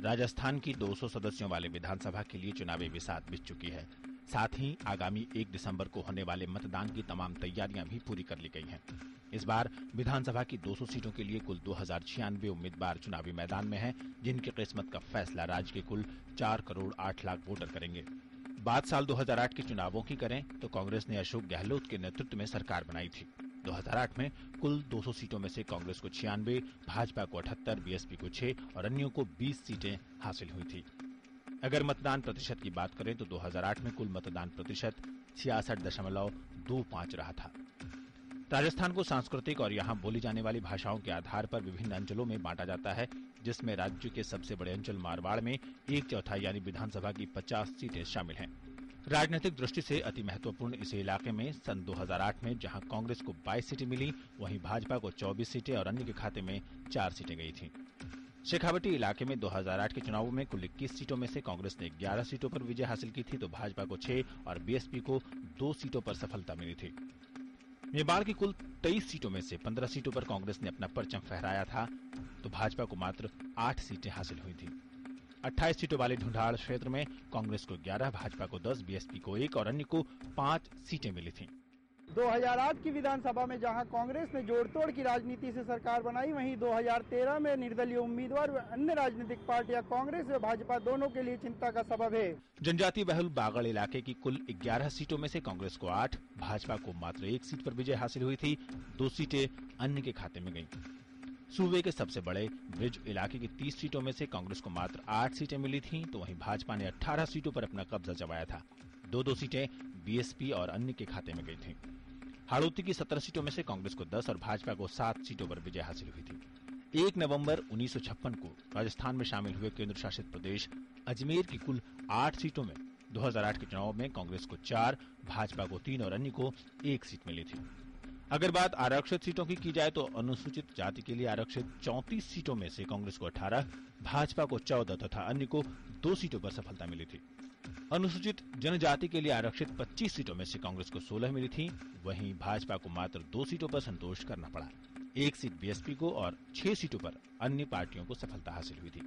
राजस्थान की 200 सदस्यों वाले विधानसभा के लिए चुनावी बिसात बिछ चुकी है। साथ ही आगामी 1 दिसंबर को होने वाले मतदान की तमाम तैयारियां भी पूरी कर ली गई हैं। इस बार विधानसभा की 200 सीटों के लिए कुल 2096 उम्मीदवार चुनावी मैदान में हैं, जिनकी किस्मत का फैसला राज्य के कुल 4 करोड़ 8 लाख वोटर करेंगे। बात साल 2008 के चुनावों की करें तो कांग्रेस ने अशोक गहलोत के नेतृत्व में सरकार बनाई थी। 2008 में कुल 200 सीटों में से कांग्रेस को 96, भाजपा को 78, बीएसपी को 6 और अन्यों को 20 सीटें हासिल हुई थी। अगर मतदान प्रतिशत की बात करें तो 2008 में कुल मतदान प्रतिशत 66.25 रहा था। राजस्थान को सांस्कृतिक और यहां बोली जाने वाली भाषाओं के आधार पर विभिन्न अंचलों में बांटा जाता है, जिसमें राज्य के सबसे बड़े अंचल मारवाड़ में 1/4 यानी विधानसभा की 50 सीटें शामिल हैं। राजनीतिक दृष्टि से अति महत्वपूर्ण इस इलाके में सन 2008 में जहां कांग्रेस को 22 सीटें मिली, वहीं भाजपा को 24 सीटें और अन्य के खाते में 4 सीटें गई थीं। शेखावटी इलाके में 2008 के चुनावों में कुल 21 सीटों में से कांग्रेस ने 11 सीटों पर विजय हासिल की थी, तो भाजपा को 6 और बीएसपी को 2 सीटों पर सफलता मिली थी। मेवाड़ की कुल 23 सीटों में से 15 सीटों पर कांग्रेस ने अपना परचम फहराया था, तो भाजपा को मात्र 8 सीटें हासिल हुई थी। 28 सीटों वाले ढूंढाड़ क्षेत्र में कांग्रेस को 11, भाजपा को 10, बीएसपी को 1 और अन्य को 5 सीटें मिली थीं। 2008 की विधानसभा में जहां कांग्रेस ने जोड़तोड़ की राजनीति से सरकार बनाई, वहीं 2013 में निर्दलीय उम्मीदवार व अन्य राजनीतिक पार्टियां कांग्रेस व भाजपा दोनों के लिए चिंता का सबब है। जनजातीय बहुल बागड़ इलाके की कुल 11 सीटों में से कांग्रेस को 8, भाजपा को मात्र 1 सीट पर विजय हासिल हुई थी, 2 सीटें अन्य के खाते में गईं। सूबे के सबसे बड़े ब्रिज इलाके की 30 सीटों में से कांग्रेस को मात्र 8 सीटें मिली थीं, तो वहीं भाजपा ने 18 सीटों पर अपना कब्जा जमाया था। 2-2 सीटें बीएसपी और अन्य के खाते में गई थीं। हाड़ौती की 17 सीटों में से कांग्रेस को 10 और भाजपा को 7 सीटों पर विजय हासिल हुई थी। 1 नवंबर 1956 को राजस्थान में शामिल हुए केंद्र शासित प्रदेश अजमेर की कुल 8 सीटों में 2008 के चुनाव में कांग्रेस को 4, भाजपा को 3 और अन्य को 1 सीट मिली थी। अगर बात आरक्षित सीटों की जाए तो अनुसूचित जाति के लिए आरक्षित 34 सीटों में से कांग्रेस को 18, भाजपा को 14 तथा अन्य को 2 सीटों पर सफलता मिली थी। अनुसूचित जनजाति के लिए आरक्षित 25 सीटों में से कांग्रेस को 16 मिली थी, वहीं भाजपा को मात्र 2 सीटों पर संतोष करना पड़ा। 1 सीट बीएसपी को और 6 सीटों पर अन्य पार्टियों को सफलता हासिल हुई थी।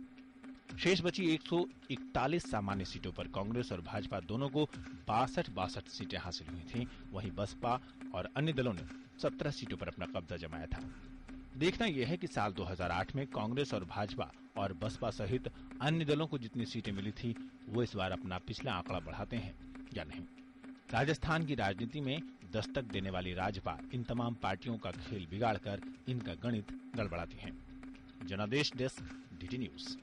शेष बची 141 सामान्य सीटों पर कांग्रेस और भाजपा दोनों को 62 सीटें हासिल हुई थीं, वहीं बसपा और अन्य दलों ने 17 सीटों पर अपना कब्जा जमाया था। देखना यह है कि साल 2008 में कांग्रेस और भाजपा और बसपा सहित अन्य दलों को जितनी सीटें मिली थी, वो इस बार अपना पिछला आंकड़ा बढ़ाते हैं या नहीं। राजस्थान की राजनीति में दस्तक देने वाली राजपा इन तमाम पार्टियों का खेल बिगाड़कर इनका गणित गड़बड़ाती है। जनादेश डेस्क, डीडी न्यूज।